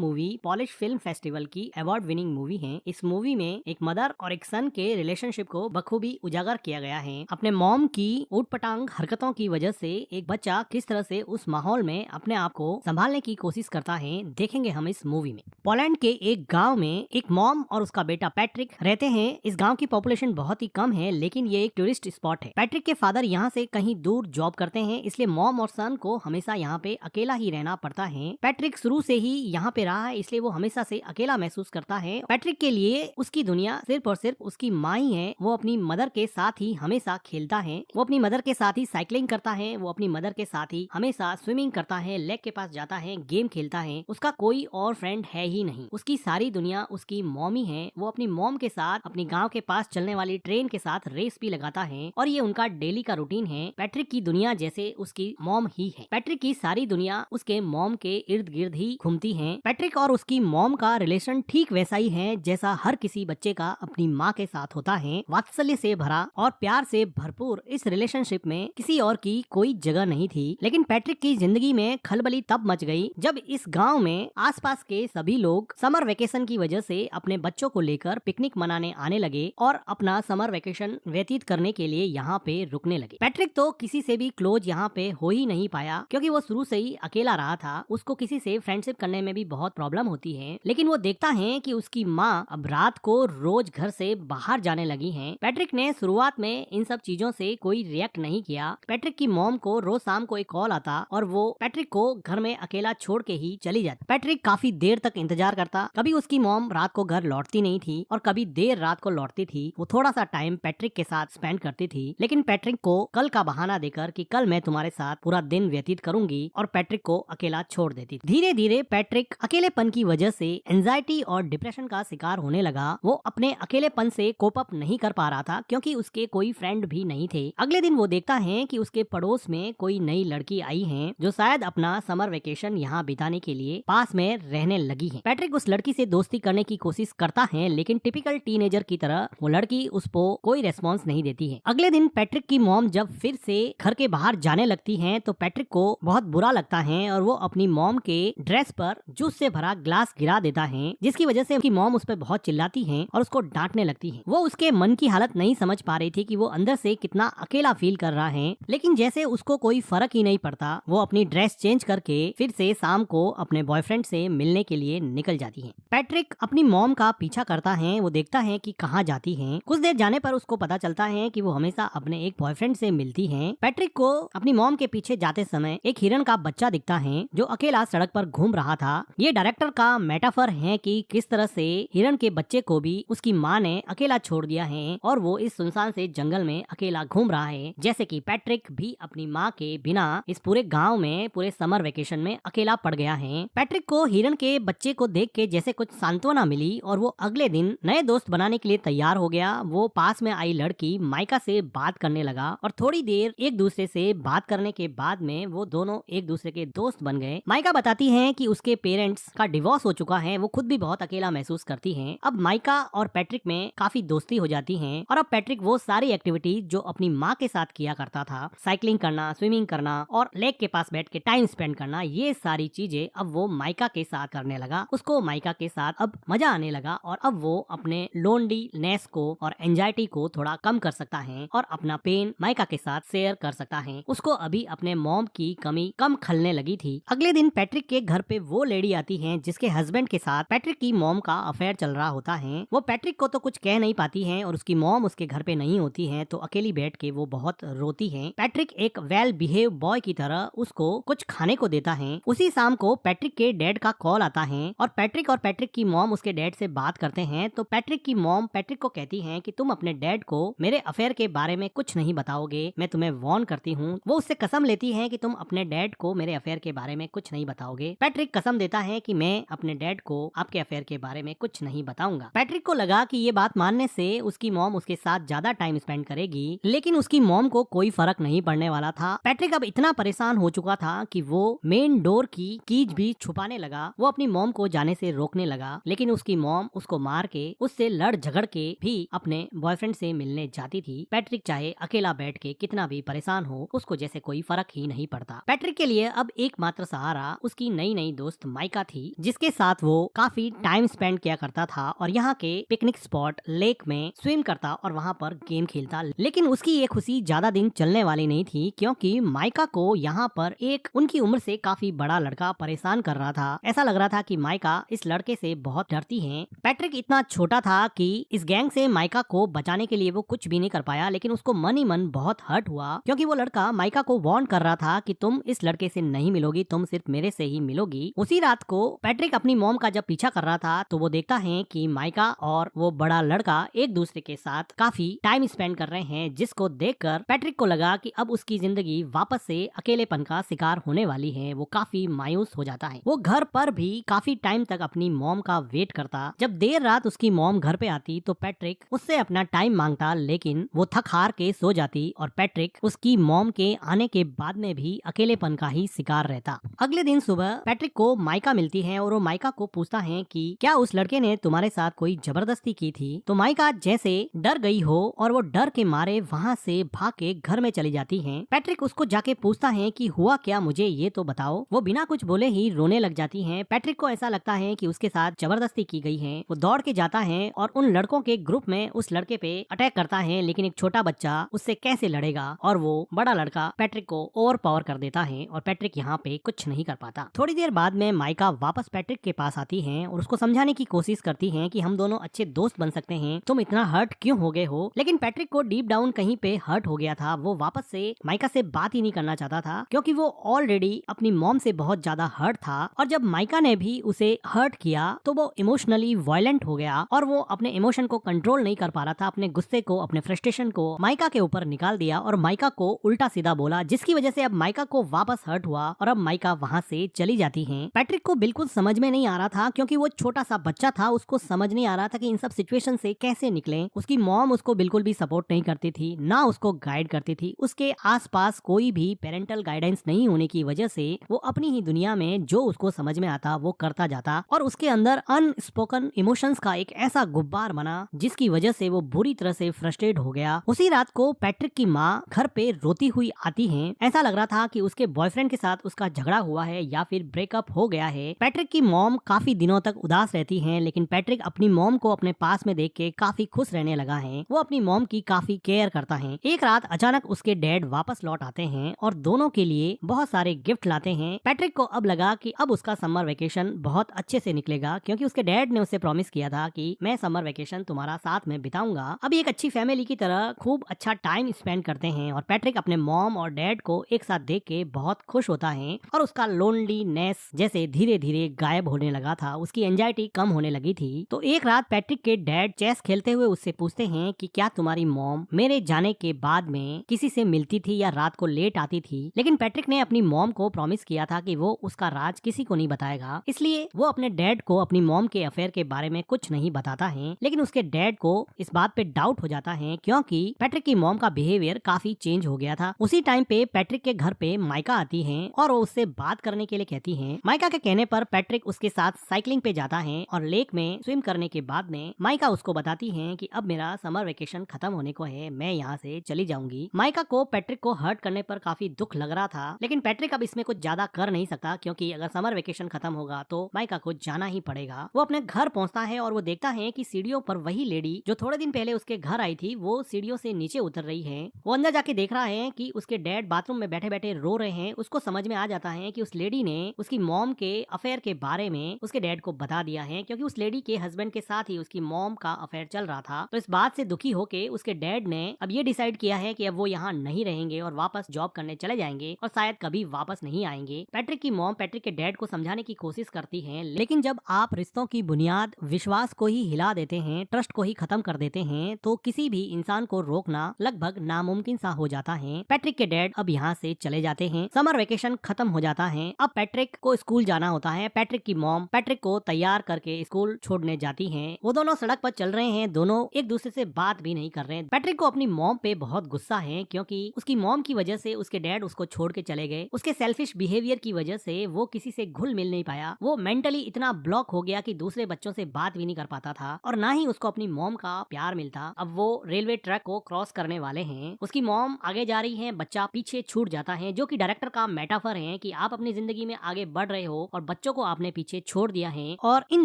Movie polish film festival की award winning movie है। इस मूवी में एक मदर और एक सन के रिलेशनशिप को बखूबी उजागर किया गया है। अपने मॉम की ऊटपटांग हरकतों की वजह से एक बच्चा किस तरह से उस माहौल में अपने आप को संभालने की कोशिश करता है, देखेंगे हम इस मूवी में। पोलैंड के एक गांव में एक मॉम और उसका बेटा पैट्रिक रहते हैं। इस गांव की पॉपुलेशन बहुत ही कम है, लेकिन ये एक टूरिस्ट स्पॉट है। पैट्रिक के फादर यहाँ से कहीं दूर जॉब करते हैं, इसलिए मॉम और सन को हमेशा यहाँ पे अकेला ही रहना पड़ता है। पैट्रिक शुरू से ही यहाँ पे रहा है, इसलिए वो हमेशा से अकेला महसूस करता है। पैट्रिक के लिए उसकी दुनिया सिर्फ और सिर्फ उसकी माँ ही है। वो अपनी मदर के साथ ही हमेशा खेलता है, वो अपनी मदर के साथ ही साइकिलिंग करता है, वो अपनी मदर के साथ ही हमेशा स्विमिंग करता है, लेक के पास जाता है, गेम खेलता है। उसका कोई और फ्रेंड है ही नहीं। उसकी सारी दुनिया उसकी मॉम ही है। वो अपनी मॉम के साथ अपनी गांव के पास चलने वाली ट्रेन के साथ रेस भी लगाता है और ये उनका डेली का रूटीन है। पैट्रिक की दुनिया जैसे उसकी मॉम ही है। पैट्रिक की सारी दुनिया उसके मॉम के इर्द गिर्द ही घूमती है। पैट्रिक और उसकी मॉम का रिलेशन ठीक वैसा ही है जैसा हर किसी बच्चे का अपनी माँ के साथ होता है। वात्सल्य से भरा और प्यार से भरपूर इस रिलेशनशिप में किसी और की कोई जगह नहीं थी। लेकिन पैट्रिक की जिंदगी में खलबली तब मच गई जब इस गांव में आसपास के सभी लोग समर वेकेशन की वजह से अपने बच्चों को लेकर पिकनिक मनाने आने लगे और अपना समर वेकेशन व्यतीत करने के लिए यहाँ पे रुकने लगे। पैट्रिक तो किसी से भी क्लोज यहाँ पे हो ही नहीं पाया, क्योंकि वो शुरू से ही अकेला रहा था। उसको किसी से फ्रेंडशिप करने में भी बहुत प्रॉब्लम होती है। लेकिन वो देखता है कि उसकी माँ अब रात को रोज घर से बाहर जाने लगी है। पैट्रिक ने शुरुआत में इन सब चीजों से कोई रिएक्ट नहीं किया। पैट्रिक की मॉम को रोज शाम को एक कॉल आता और वो पैट्रिक को घर में अकेला छोड़ के ही चली जाती। पैट्रिक काफी देर तक इंतजार करता। कभी उसकी मॉम रात को घर लौटती नहीं थी और कभी देर रात को लौटती थी। वो थोड़ा सा टाइम पैट्रिक के साथ स्पेंड करती थी, लेकिन पैट्रिक को कल का बहाना देकर कि कल मैं तुम्हारे साथ पूरा दिन व्यतीत करूंगी, और पैट्रिक को अकेला छोड़ देती थी। धीरे धीरे पैट्रिक अकेलेपन की वजह से एंजाइटी और डिप्रेशन का शिकार होने लगा। वो अपने अकेलेपन से कोप अप नहीं कर पा रहा था, क्योंकि उसके कोई फ्रेंड भी नहीं थे। अगले दिन वो देखता है कि उसके पड़ोस में कोई नई लड़की आई है, जो शायद अपना समर वेकेशन यहाँ बिताने के लिए पास में रहने लगी है। पैट्रिक उस लड़की से दोस्ती करने की कोशिश करता है, लेकिन टिपिकल टीनेजर की तरह वो लड़की उसको कोई रेस्पॉन्स नहीं देती है। अगले दिन पैट्रिक की मॉम जब फिर से घर के बाहर जाने लगती है तो पैट्रिक को बहुत बुरा लगता है और वो अपनी मॉम के ड्रेस पर जूस से भरा ग्लास गिरा देता है, जिसकी वजह से उसकी मॉम उस पर बहुत चिल्लाती है और उसको डांटने लगती है। वो उसके मन की हालत नहीं समझ पा रही थी कि वो अंदर से कितना अकेला फील कर रहा है, लेकिन जैसे उसको कोई फर्क ही नहीं पड़ता, वो अपनी ड्रेस चेंज करके फिर से शाम को अपने बॉयफ्रेंड से मिलने के लिए निकल जाती है। पैट्रिक अपनी मॉम का पीछा करता है। वो देखता है कि कहाँ जाती है। कुछ देर जाने पर उसको पता चलता है कि वो हमेशा अपने एक बॉयफ्रेंड से मिलती है। पैट्रिक को अपनी मॉम के पीछे जाते समय एक हिरन का बच्चा दिखता है जो अकेला सड़क पर घूम रहा था। ये डायरेक्टर का मेटाफर है कि किस तरह से हिरन के बच्चे को भी उसकी माँ ने अकेला छोड़ दिया है और वो इस सुनसान से जंगल में अकेला घूम रहा है, जैसे कि पैट्रिक भी अपनी माँ के बिना इस पूरे गांव में पूरे समर वेकेशन में अकेला पड़ गया है। पैट्रिक को हिरन के बच्चे को देख के जैसे कुछ सांत्वना मिली और वो अगले दिन नए दोस्त बनाने के लिए तैयार हो गया। वो पास में आई लड़की माइका से बात करने लगा और थोड़ी देर एक दूसरे से बात करने के बाद में वो दोनों एक दूसरे के दोस्त बन गए। माइका बताती है कि उसके पेरेंट्स का डिवोर्स हो चुका है। वो खुद भी बहुत अकेला महसूस करती है। अब माइका और पैट्रिक में काफी दोस्ती हो जाती है और अब पैट्रिक वो सारी एक्टिविटीज जो अपनी माँ के साथ किया करता था, साइकिलिंग करना, स्विमिंग करना और लेक के पास बैठ के टाइम स्पेंड करना, ये सारी चीजें अब वो माइका के साथ करने लगा। उसको माइका के साथ अब मजा आने लगा और अब वो अपने लोनलीनेस को और एंजाइटी को थोड़ा कम कर सकता है और अपना पेन माइका के साथ शेयर कर सकता है। उसको अभी अपने मॉम की कमी कम खलने लगी थी। अगले दिन पैट्रिक के घर पे वो लेडी आती है जिसके हस्बैंड के साथ पैट्रिक की मॉम का अफेयर चल रहा होता है। वो पैट्रिक को तो कुछ कह नहीं पाती है और उसकी मॉम उसके घर पे नहीं होती है, तो अकेली बैठ के वो बहुत रोती है। पैट्रिक एक वेल बिहेव बॉय की तरह उसको कुछ खाने को देता है। उसी शाम को पैट्रिक के डैड का कॉल आता है और पैट्रिक की मॉम उसके डैड से बात करते हैं। तो पैट्रिक की मॉम पैट्रिक को कहती है कि तुम अपने डैड को मेरे अफेयर के बारे में कुछ नहीं बताओगे, मैं तुम्हें वार्न करती हूँ। वो उससे कसम लेती है कि तुम अपने डैड को मेरे अफेयर के बारे में कुछ नहीं बताओगे। पैट्रिक कसम देता है कि मैं अपने डैड को आपके अफेयर के बारे में कुछ नहीं बताऊंगा। पैट्रिक को लगा कि ये बात मानने से उसकी मॉम उसके साथ ज्यादा टाइम स्पेंड करेगी, लेकिन उसकी मॉम को कोई फर्क नहीं पड़ने वाला था। पैट्रिक अब इतना परेशान हो चुका था कि वो मेन डोर की कीज भी छुपाने लगा। वो अपनी मॉम को जाने से रोकने लगा, लेकिन उसकी मॉम उसको मार के उससे लड़ झगड़ के भी अपने बॉयफ्रेंड से मिलने जाती थी। पैट्रिक चाहे अकेला बैठ के कितना भी परेशान हो, उसको जैसे कोई फर्क ही नहीं पड़ता। पैट्रिक के लिए अब एकमात्र सहारा उसकी नई नई दोस्त माइका थी जिसके साथ वो काफी टाइम स्पेंड किया करता था और यहाँ के पिकनिक स्पॉट लेक में स्विम करता और वहाँ पर गेम खेलता। लेकिन उसकी ये खुशी ज्यादा दिन चलने वाली नहीं थी क्योंकि माइका को यहाँ पर एक उनकी उम्र से काफी बड़ा लड़का परेशान कर रहा था। ऐसा लग रहा था कि माइका इस लड़के से बहुत डरती है। पैट्रिक इतना छोटा था कि इस गैंग से माइका को बचाने के लिए वो कुछ भी नहीं कर पाया, लेकिन उसको मन ही मन बहुत हर्ट हुआ क्योंकि वो लड़का माइका को वार्न कर रहा था कि तुम इस लड़के से नहीं मिलोगी, तुम सिर्फ मेरे से ही मिलोगी। उसी रात को पैट्रिक अपनी मॉम का जब पीछा कर रहा था तो वो देखता है कि माइका और वो बड़ा लड़का एक दूसरे के साथ काफी टाइम स्पेंड कर रहे हैं, जिसको देखकर पैट्रिक को लगा कि अब उसकी जिंदगी वापस से अकेलेपन का शिकार होने वाली है। वो काफी मायूस हो जाता है। वो घर पर भी काफी टाइम तक अपनी मॉम का वेट करता। जब देर रात उसकी मॉम घर पे आती तो पैट्रिक उससे अपना टाइम मांगता, लेकिन वो थक हार के सो जाती और पैट्रिक उसकी मॉम के आने के बाद में भी अकेलेपन का ही शिकार रहता। अगले दिन सुबह पैट्रिक को माइका मिलती है और वो माइका को पूछता है कि क्या उस लड़के ने तुम्हारे साथ कोई जबरदस्ती की थी। तो माइका जैसे डर गई हो और वो डर के मारे वहाँ से भाग के घर में चली जाती है। पैट्रिक उसको जाके पूछता है कि हुआ क्या, मुझे ये तो बताओ। वो बिना कुछ बोले ही रोने लग जाती है। पैट्रिक को ऐसा लगता है कि उसके साथ जबरदस्ती की गई है। वो दौड़ के जाता है और उन लड़कों के ग्रुप में उस लड़के पे अटैक करता है, लेकिन एक छोटा बच्चा उससे कैसे लड़ेगा और वो बड़ा लड़का पैट्रिक को ओवर पावर कर देता है और पैट्रिक यहाँ पे कुछ नहीं कर पाता। थोड़ी देर बाद में माइका वापस पैट्रिक के पास आती है और उसको समझाने की कोशिश करती है कि हम दोनों अच्छे दोस्त बन सकते हैं, तुम इतना हर्ट क्यों हो गए हो। लेकिन पैट्रिक को डीप डाउन कहीं पे हर्ट हो गया था। वो वापस से माइका से बात ही नहीं करना चाहता था क्योंकि वो ऑलरेडी अपनी मॉम से बहुत ज्यादा हर्ट था और जब माइका ने भी उसे हर्ट किया तो वो इमोशनली वायलेंट हो गया और वो अपने इमोशन को कंट्रोल नहीं कर पा रहा था। अपने गुस्से को, अपने फ्रस्ट्रेशन को माइका के ऊपर निकाल दिया और माइका को उल्टा सीधा बोला, जिसकी वजह से अब माइका को वापस हर्ट हुआ और अब माइका वहाँ से चली जाती है। पैट्रिक को बिल्कुल समझ में नहीं आ रहा था क्योंकि वो छोटा सा बच्चा था, उसको समझ नहीं आ रहा था कि इन सब सिचुएशन से कैसे निकले। उसकी मॉम उसको बिल्कुल भी सपोर्ट नहीं करती थी, ना उसको गाइड करती थी। उसके आसपास कोई भी पेरेंटल गाइडेंस नहीं होने की वजह से वो अपनी ही दुनिया में जो उसको समझ में आता वो करता जाता और उसके अंदर अनस्पोकन इमोशंस का एक ऐसा गुब्बार बना जिसकी वजह से वो बुरी तरह से फ्रस्ट्रेट हो गया। उसी रात को पैट्रिक की माँ घर पे रोती हुई आती है। ऐसा लग रहा था कि उसके बॉयफ्रेंड के साथ उसका झगड़ा हुआ है या फिर ब्रेकअप हो गया है। पैट्रिक की मॉम काफी दिनों तक उदास रहती है, लेकिन पैट्रिक अपनी मॉम को अपने पास में देख के काफी खुश रहने लगा है। वो अपनी मॉम की काफी केयर करता है। एक रात अचानक उसके डैड वापस लौट आते हैं और दोनों के लिए बहुत सारे गिफ्ट लाते हैं। पैट्रिक को अब लगा कि अब उसका समर वेकेशन बहुत अच्छे से निकलेगा क्योंकि उसके डैड ने उसे प्रॉमिस किया था कि मैं समर वेकेशन तुम्हारा साथ में बिताऊंगा। अब एक अच्छी फैमिली की तरह खूब अच्छा टाइम स्पेंड करते हैं और पैट्रिक अपने मॉम और डैड को एक साथ देख के बहुत खुश होता है और उसका लोनलीनेस जैसे धीरे धीरे गायब होने लगा था, उसकी एंजाइटी कम होने लगी थी। तो एक रात पैट्रिक के डैड चेस खेलते हुए उससे पूछते हैं कि क्या तुम्हारी मॉम मेरे जाने के बाद में किसी से मिलती थी या रात को लेट आती थी। लेकिन पैट्रिक ने अपनी मॉम को प्रॉमिस किया था कि वो उसका राज किसी को नहीं बताएगा, इसलिए वो अपने डैड को अपनी मॉम के अफेयर के बारे में कुछ नहीं बताता है। लेकिन उसके डैड को इस बात पे डाउट हो जाता है क्योंकि पैट्रिक की मॉम का बिहेवियर काफी चेंज हो गया था। उसी टाइम पे पैट्रिक के घर पे माइका आती है और वो उससे बात करने के लिए कहती है। माइका के कहने पर पैट्रिक उसके साथ साइकिलिंग पे जाता है और लेक में स्विम करने के बाद में माइका उसको बताती है कि अब मेरा समर वेकेशन खत्म होने को है, मैं यहाँ से चली जाऊंगी। माइका को पैट्रिक को हर्ट करने पर काफी दुख लग रहा था, लेकिन पैट्रिक अब इसमें कुछ ज्यादा कर नहीं सकता क्योंकि अगर समर वेकेशन खत्म होगा तो माइका को जाना ही पड़ेगा। वो अपने घर पहुंचता है और वो देखता है कि सीढ़ियों पर वही लेडी जो थोड़े दिन पहले उसके घर आई थी वो सीढ़ियों से नीचे उतर रही है। वो अंदर जाके देख रहा है कि उसके डैड बाथरूम में बैठे बैठे रो रहे हैं। उसको समझ में आ जाता है कि उस लेडी ने उसकी मॉम के अफेयर के बारे में उसके डैड को बता दिया है क्योंकि उस लेडी के हस्बैंड के साथ ही उसकी मॉम का अफेयर चल रहा था। तो इस बात से दुखी होके उसके डैड ने अब ये डिसाइड किया है कि अब वो यहाँ नहीं रहेंगे और वापस जॉब करने चले जाएंगे और शायद कभी वापस नहीं आएंगे। पैट्रिक की मॉम पैट्रिक के डैड को समझाने की कोशिश करती है, लेकिन जब आप रिश्तों की बुनियाद विश्वास को ही हिला देते हैं, ट्रस्ट को ही खत्म कर देते हैं, तो किसी भी इंसान को रोकना लगभग नामुमकिन सा हो जाता है। पैट्रिक के डैड अब यहाँ से चले जाते हैं। समर वेकेशन खत्म हो जाता है। अब पैट्रिक को स्कूल जाना होता है। पैट्रिक की मॉम पैट्रिक को तैयार करके स्कूल छोड़ने जाती हैं। वो दोनों सड़क पर चल रहे हैं, दोनों एक दूसरे से बात भी नहीं कर रहे हैं। पैट्रिक को अपनी मॉम पे बहुत गुस्सा है क्योंकि उसकी मॉम की वजह से उसके डैड उसको छोड़ के चले गए। उसके सेल्फिश बिहेवियर की वजह से वो किसी से घुल मिल नहीं पाया। वो मेंटली इतना ब्लॉक हो गया कि दूसरे बच्चों से बात भी नहीं कर पाता था और ना ही उसको अपनी मॉम का प्यार मिलता। अब वो रेलवे ट्रैक को क्रॉस करने वाले हैं। उसकी मॉम आगे जा रही है, बच्चा पीछे छूट जाता है, जो कि डायरेक्टर का मेटाफर है कि आप अपनी जिंदगी में आगे बढ़ रहे हो और बच्चों को आपने पीछे छोड़ दिया है और इन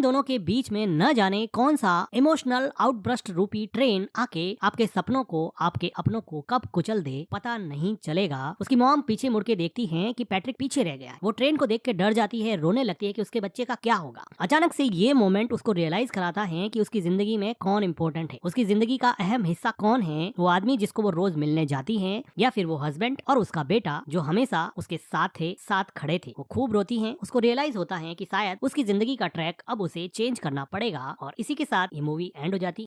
दोनों के बीच में न जाने कौन सा इमोशनल आउटब्रस्ट रूपी ट्रेन आके आपके सपनों को, आपके अपनों को कब कुचल दे पता नहीं चलेगा। उसकी मॉम पीछे मुड़ के देखती है कि पैट्रिक पीछे रह गया है। वो ट्रेन को देख के डर जाती है, रोने लगती है कि उसके बच्चे का क्या होगा। अचानक से ये मोमेंट उसको रियलाइज कराता है कि उसकी जिंदगी में कौन इम्पोर्टेंट है, उसकी जिंदगी का अहम हिस्सा कौन है, वो आदमी जिसको वो रोज मिलने जाती है या फिर वो हस्बैंड और उसका बेटा जो हमेशा उसके साथ थे, साथ खड़े थे। वो खूब रोती है। उसको रियलाइज होता है कि शायद उसकी जिंदगी का ट्रैक अब उसे चेंज करना पड़ेगा और इसी के साथ ये मूवी एंड हो जाती है।